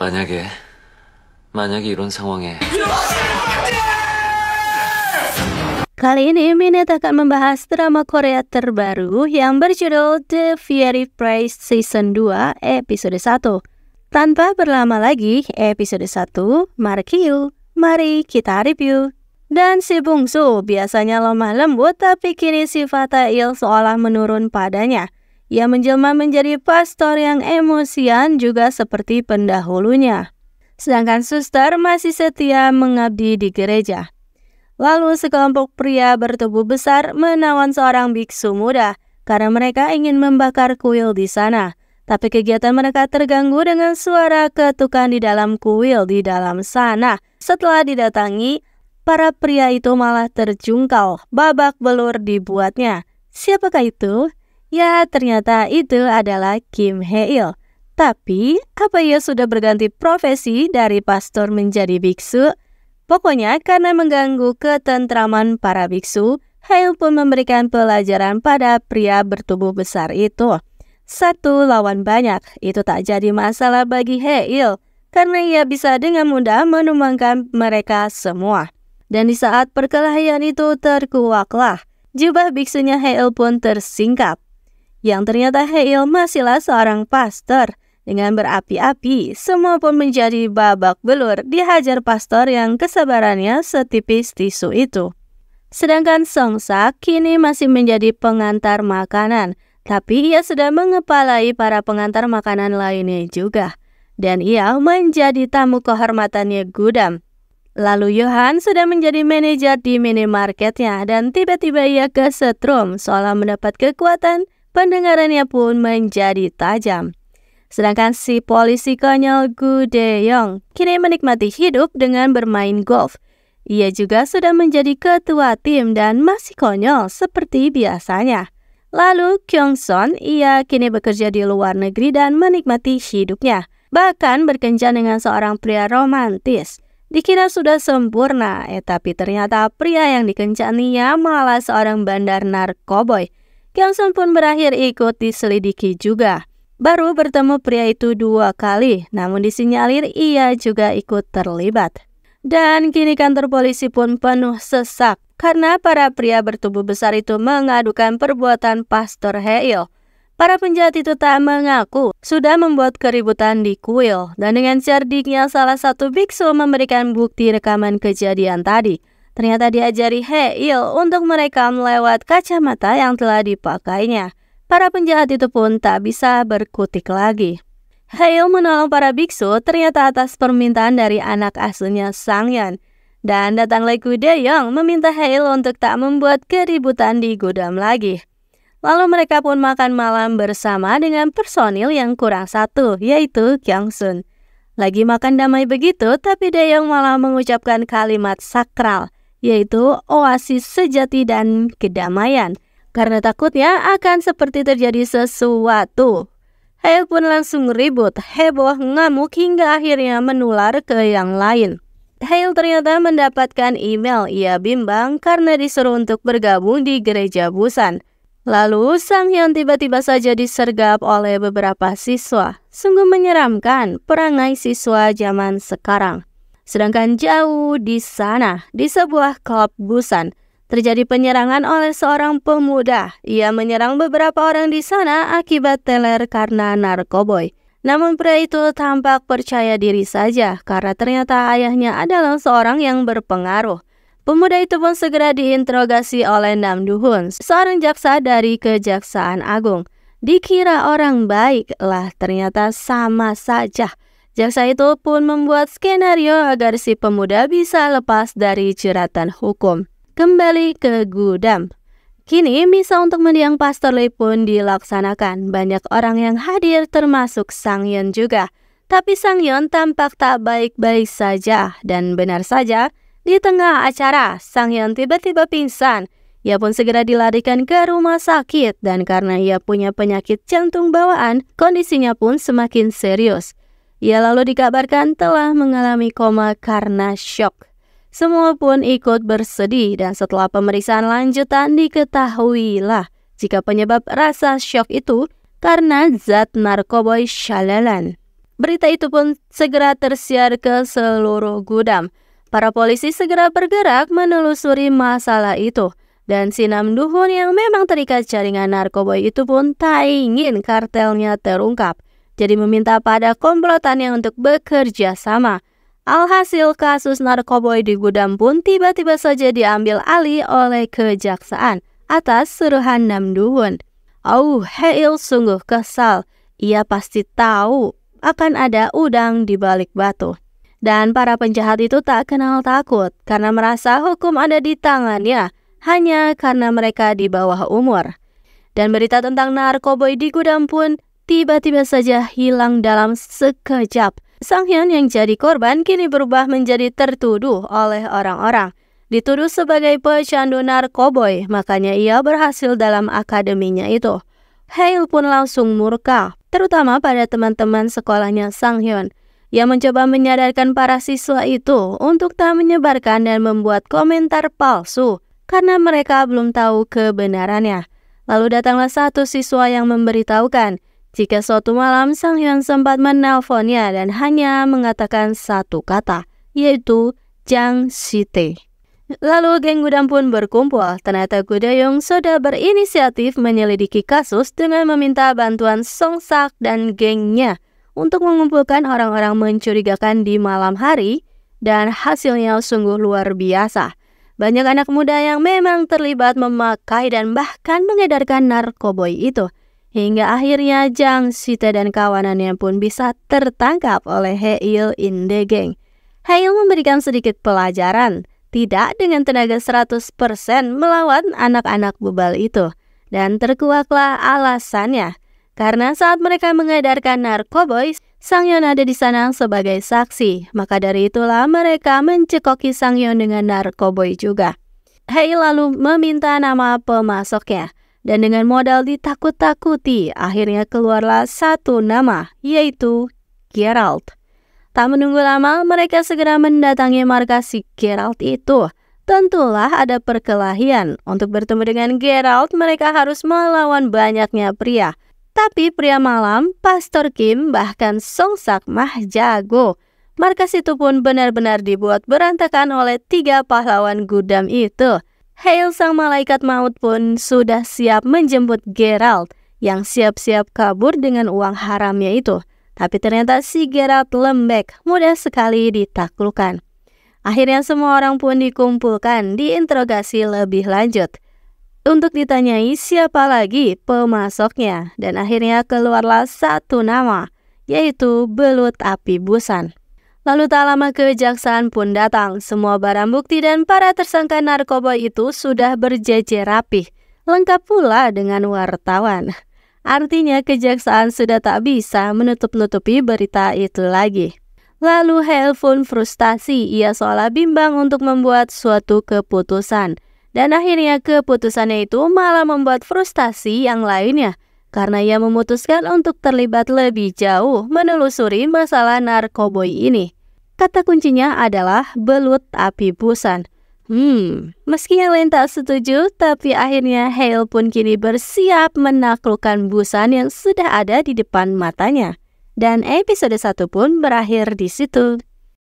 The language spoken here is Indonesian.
만약에, 만약에 이런 상황에 Kali ini Minet akan membahas drama Korea terbaru yang berjudul The Fiery Price Season 2 episode 1. Tanpa berlama lagi, episode 1, mari kita review. Dan si bungsu biasanya lemah lembut tapi kini sifat Haeil seolah menurun padanya. Ia menjelma menjadi pastor yang emosian juga seperti pendahulunya. Sedangkan suster masih setia mengabdi di gereja. Lalu sekelompok pria bertubuh besar menawan seorang biksu muda karena mereka ingin membakar kuil di sana. Tapi kegiatan mereka terganggu dengan suara ketukan di dalam kuil di dalam sana. Setelah didatangi, para pria itu malah terjungkal, babak belur dibuatnya. Siapakah itu? Ya, ternyata itu adalah Kim Haeil. Tapi, apa ia sudah berganti profesi dari pastor menjadi biksu? Pokoknya karena mengganggu ketentraman para biksu, Haeil pun memberikan pelajaran pada pria bertubuh besar itu. 1 lawan banyak, itu tak jadi masalah bagi Haeil, karena ia bisa dengan mudah menumbangkan mereka semua. Dan di saat perkelahian itu terkuaklah, jubah biksunya Haeil pun tersingkap. Yang ternyata Haeil masihlah seorang pastor. Dengan berapi-api, semua pun menjadi babak belur dihajar pastor yang kesabarannya setipis tisu itu. Sedangkan Songsak kini masih menjadi pengantar makanan, tapi ia sudah mengepalai para pengantar makanan lainnya juga. Dan ia menjadi tamu kehormatannya gudam. Lalu Yohan sudah menjadi manajer di minimarketnya dan tiba-tiba ia kesetrum seolah mendapat kekuatan, pendengarannya pun menjadi tajam. Sedangkan si polisi konyol Gu Dae-yong kini menikmati hidup dengan bermain golf. Ia juga sudah menjadi ketua tim dan masih konyol seperti biasanya. Lalu Kyung-son, ia kini bekerja di luar negeri dan menikmati hidupnya. Bahkan berkencan dengan seorang pria romantis. Dikira sudah sempurna, tapi ternyata pria yang dikencaninya malah seorang bandar narkoboy. Kyung-son pun berakhir ikut diselidiki juga. Baru bertemu pria itu 2 kali, namun disinyalir ia juga ikut terlibat. Dan kini kantor polisi pun penuh sesak karena para pria bertubuh besar itu mengadukan perbuatan pastor Haeil. Para penjahat itu tak mengaku sudah membuat keributan di kuil, dan dengan cerdiknya salah satu biksu memberikan bukti rekaman kejadian tadi. Ternyata diajari Haeil untuk merekam lewat kacamata yang telah dipakainya. Para penjahat itu pun tak bisa berkutik lagi. Haeil menolong para biksu ternyata atas permintaan dari anak asuhnya Sangyeon. Dan datanglah Gu Dae-yong meminta Haeil untuk tak membuat keributan di gudang lagi. Lalu mereka pun makan malam bersama dengan personil yang kurang satu, yaitu Kyung-sun. Lagi makan damai begitu, tapi Dae-yong malah mengucapkan kalimat sakral, yaitu oasis sejati dan kedamaian. Karena takutnya akan seperti terjadi sesuatu. Haeil pun langsung ribut, heboh, ngamuk hingga akhirnya menular ke yang lain. Haeil ternyata mendapatkan email, ia bimbang karena disuruh untuk bergabung di gereja Busan. Lalu Sangyeon tiba-tiba saja disergap oleh beberapa siswa. Sungguh menyeramkan perangai siswa zaman sekarang. Sedangkan jauh di sana, di sebuah klub Busan, terjadi penyerangan oleh seorang pemuda. Ia menyerang beberapa orang di sana akibat teler karena narkoboy. Namun pria itu tampak percaya diri saja karena ternyata ayahnya adalah seorang yang berpengaruh. Pemuda itu pun segera diinterogasi oleh Nam Do-hun, seorang jaksa dari Kejaksaan Agung. Dikira orang baik lah, ternyata sama saja. Jaksa itu pun membuat skenario agar si pemuda bisa lepas dari jeratan hukum. Kembali ke gudang. Kini misa untuk mendiang Pastor Lee pun dilaksanakan. Banyak orang yang hadir termasuk Sangyeon juga. Tapi Sangyeon tampak tak baik-baik saja. Dan benar saja, di tengah acara Sangyeon tiba-tiba pingsan. Ia pun segera dilarikan ke rumah sakit. Dan karena ia punya penyakit jantung bawaan, kondisinya pun semakin serius. Ia lalu dikabarkan telah mengalami koma karena syok. Semua pun ikut bersedih dan setelah pemeriksaan lanjutan diketahuilah jika penyebab rasa syok itu karena zat narkoboy Shalalan. Berita itu pun segera tersiar ke seluruh gudam. Para polisi segera bergerak menelusuri masalah itu. Dan si Nam Duhun yang memang terikat jaringan narkoboy itu pun tak ingin kartelnya terungkap. Jadi meminta pada komplotannya untuk bekerja sama. Alhasil kasus narkoboy di gudam pun tiba-tiba saja diambil alih oleh kejaksaan atas suruhan Nam Duhun. Oh, Hail sungguh kesal. Ia pasti tahu akan ada udang di balik batu. Dan para penjahat itu tak kenal takut karena merasa hukum ada di tangannya hanya karena mereka di bawah umur. Dan berita tentang narkoboy di gudam pun tiba-tiba saja hilang dalam sekejap. Sang Hyun yang jadi korban kini berubah menjadi tertuduh oleh orang-orang. Dituduh sebagai pecandu narkoboy, makanya ia berhasil dalam akademinya itu. Hail pun langsung murka, terutama pada teman-teman sekolahnya Sang Hyun, yang mencoba menyadarkan para siswa itu untuk tak menyebarkan dan membuat komentar palsu karena mereka belum tahu kebenarannya. Lalu datanglah satu siswa yang memberitahukan jika suatu malam Sang Hyun sempat menelponnya dan hanya mengatakan satu kata, yaitu Jang Site. Lalu geng gudam pun berkumpul. Ternyata Gudeung sudah berinisiatif menyelidiki kasus dengan meminta bantuan Songsak dan gengnya untuk mengumpulkan orang-orang mencurigakan di malam hari, dan hasilnya sungguh luar biasa. Banyak anak muda yang memang terlibat memakai dan bahkan mengedarkan narkoboy itu. Hingga akhirnya Jang Site dan kawanannya pun bisa tertangkap oleh Hail in the gang. Hail memberikan sedikit pelajaran, tidak dengan tenaga 100% melawan anak-anak bebal itu. Dan terkuaklah alasannya. Karena saat mereka mengedarkan narkoboy, Sang Hyun ada di sana sebagai saksi. Maka dari itulah mereka mencekoki Sang Hyun dengan narkoboy juga. Hail lalu meminta nama pemasoknya. Dan dengan modal ditakut-takuti, akhirnya keluarlah satu nama, yaitu Geralt. Tak menunggu lama, mereka segera mendatangi markas si Geralt itu. Tentulah ada perkelahian. Untuk bertemu dengan Geralt, mereka harus melawan banyaknya pria. Tapi pria malam, Pastor Kim, bahkan Songsak mah jago. Markas itu pun benar-benar dibuat berantakan oleh 3 pahlawan gudam itu. Hail sang malaikat maut pun sudah siap menjemput Geralt yang siap-siap kabur dengan uang haramnya itu. Tapi ternyata si Geralt lembek, mudah sekali ditaklukkan. Akhirnya semua orang pun dikumpulkan, diinterogasi lebih lanjut untuk ditanyai siapa lagi pemasoknya. Dan akhirnya keluarlah satu nama, yaitu Belut Api Busan. Lalu tak lama kejaksaan pun datang. Semua barang bukti dan para tersangka narkoboy itu sudah berjejer rapih, lengkap pula dengan wartawan. Artinya kejaksaan sudah tak bisa menutup-nutupi berita itu lagi. Lalu Hail pun frustasi, ia seolah bimbang untuk membuat suatu keputusan. Dan akhirnya keputusannya itu malah membuat frustasi yang lainnya. Karena ia memutuskan untuk terlibat lebih jauh menelusuri masalah narkoboy ini. Kata kuncinya adalah Belut Api Busan. Meski yang lain tak setuju, tapi akhirnya Hail pun kini bersiap menaklukkan Busan yang sudah ada di depan matanya. Dan episode 1 pun berakhir di situ.